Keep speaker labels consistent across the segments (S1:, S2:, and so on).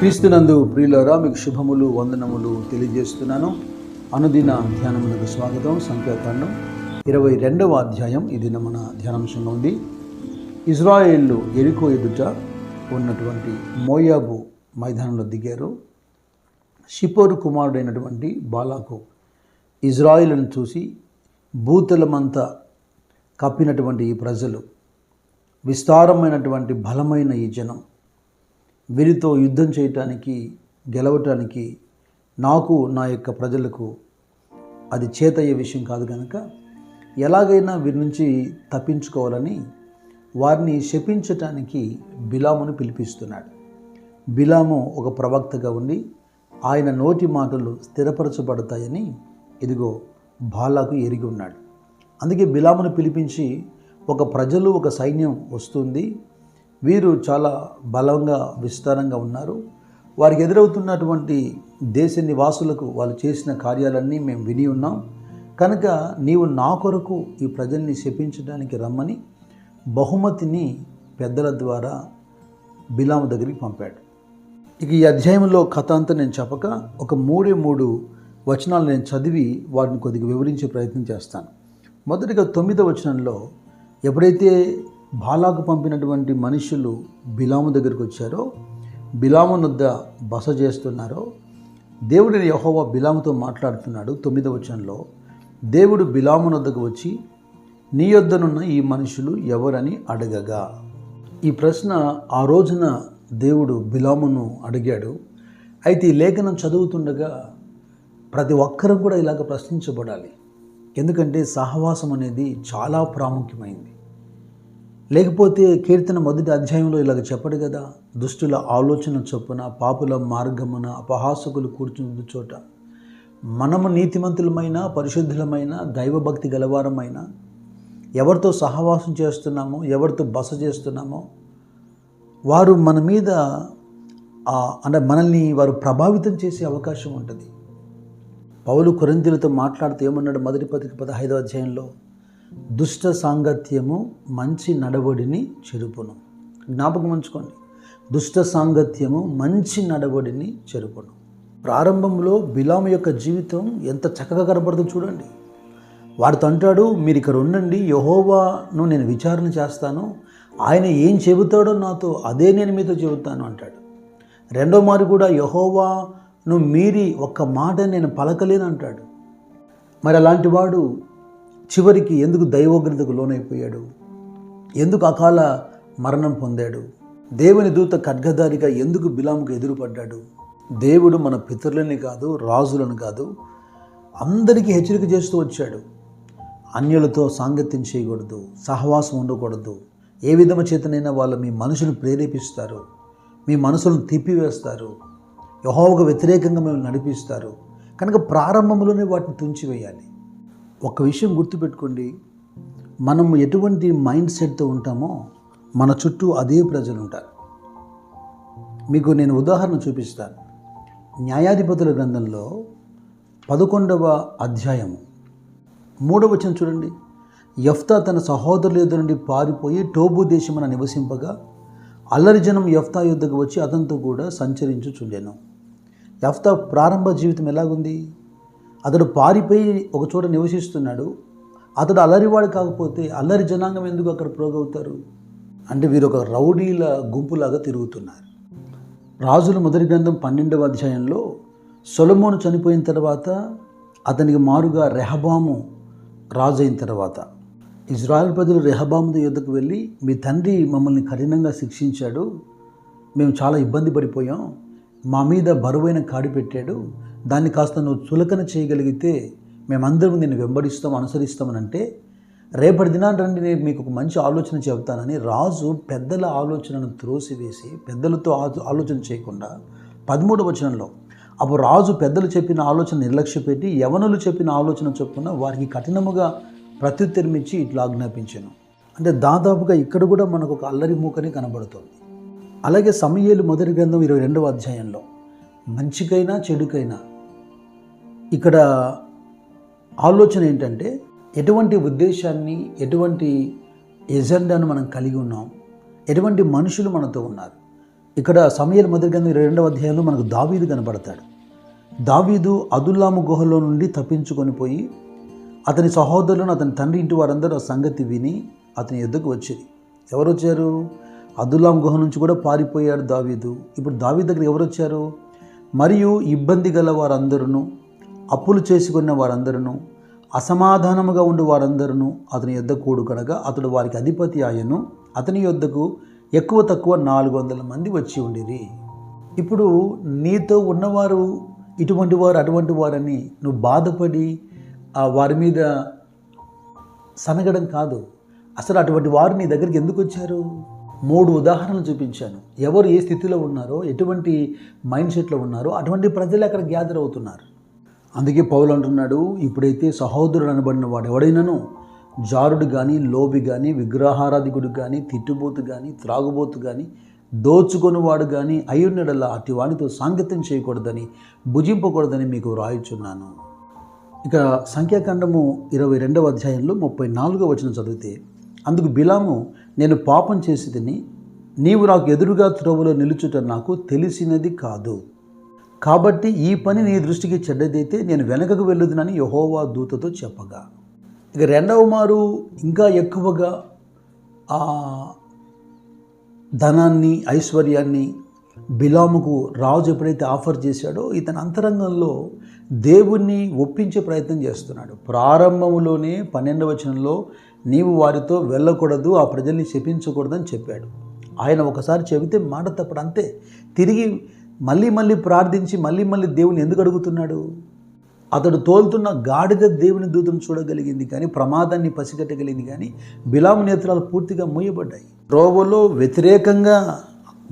S1: క్రీస్తునందు ప్రియులారా, మీకు శుభములు వందనములు తెలియజేస్తున్నాను. అనుదిన ధ్యానమునకు స్వాగతం. సంఖ్యాకాండం 22వ అధ్యాయం ఇది మన ధ్యానాంశంగా ఉంది. ఇజ్రాయేళ్లు యెరికో ఎదుట ఉన్నటువంటి మోయాబు మైదానంలో దిగారు. షిపోరు కుమారుడైనటువంటి బాలాకు ఇజ్రాయేలును చూసి, భూతలమంతా కప్పినటువంటి ఈ ప్రజలు, విస్తారమైనటువంటి బలమైన ఈ జనం, వీరితో యుద్ధం చేయటానికి గెలవటానికి నాకు నా యొక్క ప్రజలకు అది చేతయ్యే విషయం కాదు కనుక ఎలాగైనా వీరి నుంచి తప్పించుకోవాలని వారిని శపించటానికి బిలామును పిలిపిస్తున్నాడు. బిలాము ఒక ప్రవక్తగా ఉండి ఆయన నోటి మాటలు స్థిరపరచబడతాయని ఇదిగో బాలాకు ఎరిగి ఉన్నాడు. అందుకే బిలామును పిలిపించి, ఒక ప్రజలు ఒక సైన్యం వస్తుంది, వీరు చాలా బలంగా విస్తారంగా ఉన్నారు, వారికి ఎదురవుతున్నటువంటి దేశ నివాసులకు వాళ్ళు చేసిన కార్యాలన్నీ మేము విని ఉన్నాం కనుక నీవు నా కొరకు ఈ ప్రజల్ని శపించడానికి రమ్మని బహుమతిని పెద్దల ద్వారా బిలాము దగ్గరికి పంపాడు. ఇక ఈ అధ్యాయంలో కథ అంతా నేను చెప్పక ఒక మూడు వచనాలు నేను చదివి వాటిని కొద్దిగా వివరించే ప్రయత్నం చేస్తాను. మొదటిగా 9వ వచనంలో ఎప్పుడైతే బాలాకు పంపినటువంటి మనుషులు బిలాము దగ్గరికి వచ్చారో, బిలాము వద్ద బస చేస్తున్నారో, దేవుడిని యెహోవా బిలాముతో మాట్లాడుతున్నాడు. 9వ వచనంలో దేవుడు బిలాము వద్దకు వచ్చి, నీ యొద్దనున్న ఈ మనుషులు ఎవరని అడగగా, ఈ ప్రశ్న ఆ రోజున దేవుడు బిలామును అడిగాడు. అయితే ఈ లేఖనం చదువుతుండగా ప్రతి ఒక్కరూ కూడా ఇలాగ ప్రశ్నించబడాలి. ఎందుకంటే సహవాసం అనేది చాలా ప్రాముఖ్యమైంది. లేకపోతే కీర్తన 1వ అధ్యాయంలో ఇలాగ చెప్పడు కదా, దుష్టుల ఆలోచన చొప్పున పాపుల మార్గమున అపహాసకులు కూర్చున్న చోట మనము నీతిమంతులమైన పరిశుద్ధులమైన దైవభక్తి గలవారమైన ఎవరితో సహవాసం చేస్తున్నామో, ఎవరితో బస చేస్తున్నామో వారు మన మీద అంటే మనల్ని వారు ప్రభావితం చేసే అవకాశం ఉంటుంది. పౌలు కొరింథీయులతో మాట్లాడుతూ ఏమన్నాడు? 1వ పత్రిక 15వ అధ్యాయంలో, దుష్ట సాంగత్యము మంచి నడవడిని చెరుపును. జ్ఞాపకం ఉంచుకోండి, దుష్ట సాంగత్యము మంచి నడవడిని చెరుపును. ప్రారంభంలో బిలాము యొక్క జీవితం ఎంత చక్కగా కనబడుతుందో చూడండి. వారితో అంటాడు, మీరు ఇక్కడ ఉండండి, యెహోవాను నేను విచారణ చేస్తాను, ఆయన ఏం చెబుతాడో నాతో అదే నేను మీతో చెబుతాను అంటాడు. రెండో మారు కూడా యెహోవాను మీరి ఒక్క మాట నేను పలకలేను అంటాడు. మరి అలాంటి వాడు చివరికి ఎందుకు దైవోగ్రతకు లోనైపోయాడు? ఎందుకు అకాల మరణం పొందాడు? దేవుని దూత ఖడ్గధారిగా ఎందుకు బిలాముకు ఎదురుపడ్డాడు? దేవుడు మన పితరులని కాదు, రాజులను కాదు, అందరికీ హెచ్చరిక చేస్తూ వచ్చాడు. అన్యులతో సాంగత్యం చేయకూడదు, సహవాసం ఉండకూడదు. ఏ విధము చేతనైనా వాళ్ళు మీ మనసును ప్రేరేపిస్తారు, మీ మనసులను తిప్పివేస్తారు, యెహోవాకు వ్యతిరేకంగా మిమ్మల్ని నడిపిస్తారు. కనుక ప్రారంభంలోనే వాటిని తుంచివేయాలి. ఒక విషయం గుర్తుపెట్టుకోండి, మనం ఎటువంటి మైండ్ సెట్తో ఉంటామో మన చుట్టూ అదే ప్రజలు ఉంటారు. మీకు నేను ఉదాహరణ చూపిస్తాను. న్యాయాధిపతుల గ్రంథంలో 11వ అధ్యాయము 3వ వచనం చూడండి. యెఫ్తా తన సహోదరుల యొద్ద నుండి పారిపోయి టోబు దేశమున నివసింపగా అల్లరి జనం యెఫ్తా యొద్దకు వచ్చి అతనితో కూడా సంచరించుచుండెను. యెఫ్తా ప్రారంభ జీవితం ఎలాగుంది? అతడు పారిపోయి ఒక చోట నివసిస్తున్నాడు. అతడు అల్లరివాడు కాకపోతే అల్లరి జనాంగం ఎందుకు అక్కడ ప్రోగవుతారు? అంటే వీరు ఒక రౌడీల గుంపులాగా తిరుగుతున్నారు. రాజుల మొదటి గ్రంథం 12వ అధ్యాయంలో సొలొమోను చనిపోయిన తర్వాత అతనికి మారుగా రెహబాము రాజు అయిన తర్వాత ఇజ్రాయెల్ ప్రజలు రెహబాము యొద్దకు వెళ్ళి, మీ తండ్రి మమ్మల్ని కఠినంగా శిక్షించాడు, మేము చాలా ఇబ్బంది పడిపోయాం, మా మీద బరువైన కాడి పెట్టాడు, దాన్ని కాస్త నువ్వు చులకన చేయగలిగితే మేమందరం నిన్ను వెంబడిస్తాం, అనుసరిస్తామని అంటే, రేపటి దినాన్ని రండి, నేను మీకు ఒక మంచి ఆలోచన చెబుతానని రాజు పెద్దల ఆలోచనను త్రోసివేసి, పెద్దలతో ఆలోచన చేయకుండా 13వ వచనంలో అప్పుడు రాజు పెద్దలు చెప్పిన ఆలోచన నిర్లక్ష్యపెట్టి యవనులు చెప్పిన ఆలోచన చొప్పున వారికి కఠినముగా ప్రత్యుత్తరం ఇచ్చి ఇట్లా ఆజ్ఞాపించాను. అంటే దాదాపుగా ఇక్కడ కూడా మనకు ఒక అల్లరి మూకని కనబడుతుంది. అలాగే సమూయేలు మొదటి గ్రంథం 22వ అధ్యాయంలో మంచికైనా చెడుకైనా ఇక్కడ ఆలోచన ఏంటంటే, ఎటువంటి ఉద్దేశాన్ని, ఎటువంటి ఎజెండాను మనం కలిగి ఉన్నాం, ఎటువంటి మనుషులు మనతో ఉన్నారు. ఇక్కడ సమూయేలు మొదటి గ్రంథం 22వ అధ్యాయంలో మనకు దావీదు కనబడతాడు. దావీదు అదుల్లాము గుహలో నుండి తప్పించుకొని పోయి అతని సహోదరులను అతని తండ్రి ఇంటి వారందరూ ఆ సంగతి విని అతని యొద్దకు వచ్చేది. ఎవరు వచ్చారు? అదుల్లాము గుహ నుంచి కూడా పారిపోయాడు దావీదు. ఇప్పుడు దావీదు దగ్గర ఎవరు వచ్చారు? మరియు ఇబ్బంది గల వారందరూ, అప్పులు చేసుకున్న వారందరూ, అసమాధానముగా ఉండి వారందరూ అతని యొద్ద కూడు కనుక అతడు వారికి అధిపతి ఆయను. అతని యొద్దకు ఎక్కువ తక్కువ 400 మంది వచ్చి ఉండిరి. ఇప్పుడు నీతో ఉన్నవారు ఇటువంటి వారు అటువంటి వారని నువ్వు బాధపడి వారి మీద సనగడం కాదు. అసలు అటువంటి వారు నీ దగ్గరికి ఎందుకు వచ్చారు? 3 ఉదాహరణలు చూపించాను. ఎవరు ఏ స్థితిలో ఉన్నారో, ఎటువంటి మైండ్ సెట్లో ఉన్నారో అటువంటి ప్రజలు అక్కడ గ్యాదర్ అవుతున్నారు. అందుకే పౌలు అంటున్నాడు, ఇప్పుడైతే సహోదరుడు అనబడిన వాడు ఎవడైనాను జారుడు కానీ, లోబి కానీ, విగ్రహారాధికుడు కానీ, తిట్టుబోతు కానీ, త్రాగుబోతు కానీ, దోచుకొనివాడు కానీ అయ్యున్నడల్లా అట్టి వానితో సాంగత్యం చేయకూడదని, భుజింపకూడదని మీకు వ్రాయుచున్నాను. ఇక సంఖ్యాకాండము 22వ అధ్యాయంలో 34వ వచనం చదివితే, అందుకు బిలాము, నేను పాపం చేసి తిని నీవు నాకు ఎదురుగా త్రోవలో నిలుచుట నాకు తెలిసినది కాదు. కాబట్టి ఈ పని నీ దృష్టికి చెడ్డదైతే నేను వెనకకు వెళ్ళుదునని యెహోవా దూతతో చెప్పగా. ఇక రెండవ మారు ఇంకా ఎక్కువగా ధనాన్ని, ఐశ్వర్యాన్ని బిలాముకు రాజు ఎప్పుడైతే ఆఫర్ చేశాడో ఇతని అంతరంగంలో దేవుణ్ణి ఒప్పించే ప్రయత్నం చేస్తున్నాడు. ప్రారంభంలోనే 12వ వచనంలో నీవు వారితో వెళ్ళకూడదు, ఆ ప్రజల్ని శపించకూడదని చెప్పాడు. ఆయన ఒకసారి చెబితే మాట తప్పడు, అంతే. తిరిగి మళ్ళీ ప్రార్థించి మళ్ళీ దేవుని ఎందుకు అడుగుతున్నాడు? అతడు తోలుతున్న గాడిద దేవుని దూతను చూడగలిగింది కానీ, ప్రమాదాన్ని పసిగట్టగలిగింది కానీ, బిలాము నేత్రాలు పూర్తిగా మూయబడ్డాయి. త్రోవలో వ్యతిరేకంగా,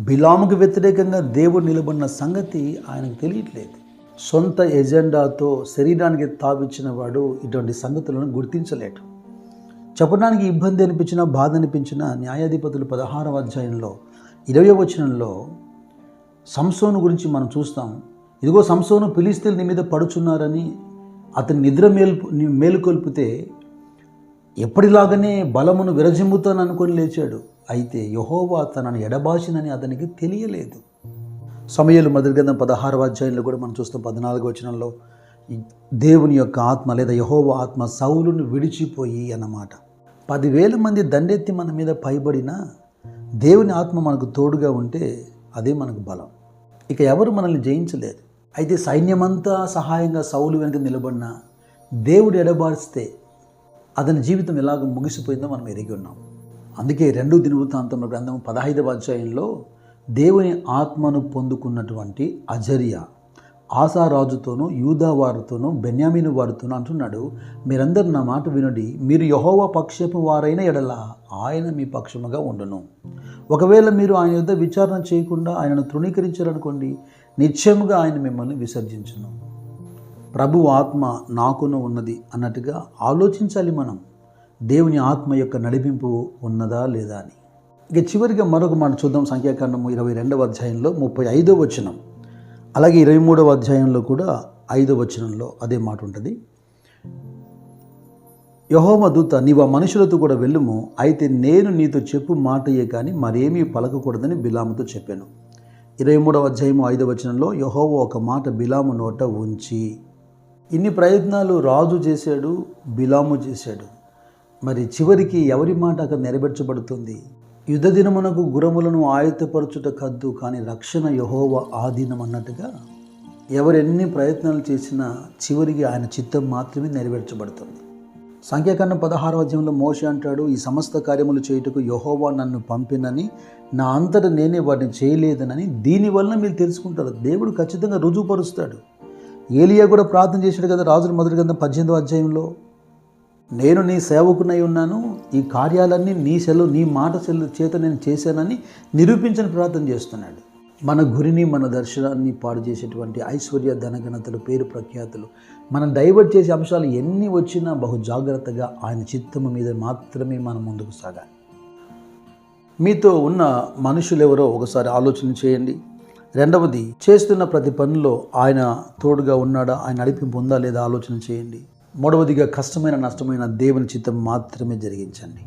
S1: బిలాముకు వ్యతిరేకంగా దేవుడు నిలబడిన సంగతి ఆయనకు తెలియట్లేదు. సొంత ఎజెండాతో శరీరానికి తావిచ్చిన వాడు ఇటువంటి సంగతులను గుర్తించలేడు. చెప్పడానికి ఇబ్బంది అనిపించినా, బాధ అనిపించినా న్యాయాధిపతులు 16వ అధ్యాయంలో 20వ వచనంలో సంసోను గురించి మనం చూస్తాం. ఇదిగో సంసోను ఫిలిష్తీయుల నీ మీద పడుచున్నారని అతని నిద్ర మేలుకొల్పితే ఎప్పటిలాగానే బలమును విరజిమ్ముతాను అనుకొని లేచాడు. అయితే యెహోవా తనను ఎడబాసినని అతనికి తెలియలేదు. సమూయేలు మొదటి గ్రంథం 16వ అధ్యాయంలో కూడా మనం చూస్తాం. 14వ వచనంలో దేవుని యొక్క ఆత్మ లేదా యెహోవా ఆత్మ సౌలును విడిచిపోయి అన్నమాట. 10,000 మంది దండెత్తి మన మీద పైబడినా దేవుని ఆత్మ మనకు తోడుగా ఉంటే అదే మనకు బలం. ఇక ఎవరు మనల్ని జయించలేరు. అయితే సైన్యమంతా సహాయంగా సౌలు వెనుక నిలబడిన దేవుడు ఎడబారిస్తే అతని జీవితం ఎలాగ ముగిసిపోయిందో మనం ఎరిగి ఉన్నాం. అందుకే 2 దినవృత్తాంతముల గ్రంథం 15వ అధ్యాయంలో దేవుని ఆత్మను పొందుకున్నటువంటి అజర్యా ఆసారాజుతోనూ, యూదా వారితోనూ, బెన్యామీను వారితోనూ అంటున్నాడు, మీరందరూ నా మాట వినుడి, మీరు యెహోవా పక్షపు వారైన ఎడల ఆయన మీ పక్షముగా ఉండును. ఒకవేళ మీరు ఆయన యొద్ద విచారణ చేయకుండా ఆయనను తృణీకరించారనుకోండి, నిశ్చయముగా ఆయన మిమ్మల్ని విసర్జించును. ప్రభు ఆత్మ నాకును ఉన్నది అన్నట్టుగా ఆలోచించాలి మనం, దేవుని ఆత్మ యొక్క నడిపింపు ఉన్నదా లేదా అని. ఇక చివరిగా మరొక మాట చూద్దాం. సంఖ్యాకాండము 22వ అధ్యాయంలో 35వ వచనం, అలాగే 23వ అధ్యాయంలో కూడా 5వ వచనంలో అదే మాట ఉంటుంది. యెహోవా దూత, నీవు ఆ మనుషులతో కూడా వెళ్ళుము, అయితే నేను నీతో చెప్పు మాటయే కానీ మరేమీ పలకకూడదని బిలాముతో చెప్పాను. 23వ అధ్యాయము 5వ వచనంలో యెహోవా ఒక మాట బిలాము నోట ఉంచి. ఇన్ని ప్రయత్నాలు రాజు చేశాడు, బిలాము చేశాడు. మరి చివరికి ఎవరి మాట అక్కడ నెరవేర్చబడుతుంది? యుద్ధ దినమునకు గుర్రములను ఆయుధపరచుట కద్దు, కానీ రక్షణ యెహోవా ఆధీనం అన్నట్టుగా ఎవరెన్ని ప్రయత్నాలు చేసినా చివరికి ఆయన చిత్తం మాత్రమే నెరవేర్చబడుతుంది. సంఖ్యాకాండం 16వ అధ్యాయంలో మోషే అంటాడు, ఈ సమస్త కార్యములు చేయుటకు యెహోవా నన్ను పంపినని, నా అంతట నేనే వాటిని చేయలేదనని. దీనివల్ల మీరు తెలుసుకుంటారు, దేవుడు ఖచ్చితంగా రుజువుపరుస్తాడు. ఏలియా కూడా ప్రార్థన చేశాడు కదా, రాజుల మొదటి గ్రంథం 18వ అధ్యాయంలో, నేను నీ సేవకునై ఉన్నాను, ఈ కార్యాలన్నీ నీ మాట చేత నేను చేశానని నిరూపించని ప్రార్థన చేస్తున్నాడు. మన గురిని, మన దర్శనాన్ని పాడు చేసేటువంటి ఐశ్వర్య, ధనఘనతలు, పేరు ప్రఖ్యాతులు, మనం డైవర్ట్ చేసే అంశాలు ఎన్ని వచ్చినా బహు జాగ్రత్తగా ఆయన చిత్తము మీద మాత్రమే మనం ముందుకు సాగాలి. మీతో ఉన్న మనుషులు ఎవరో ఒకసారి ఆలోచన చేయండి. రెండవది, చేస్తున్న ప్రతి పనిలో ఆయన తోడుగా ఉన్నాడా, ఆయన నడిపింపు ఉందా లేదా ఆలోచన చేయండి. మూడవదిగా, కష్టమైన నష్టమైన దేవుని చిత్తం మాత్రమే జరిగించండి.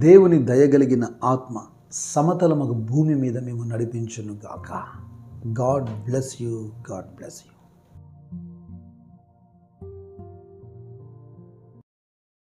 S1: దేవుని దయగలిగిన ఆత్మ సమతలమగు భూమి మీద మేము నడిపించును గాక. God bless you. God bless you.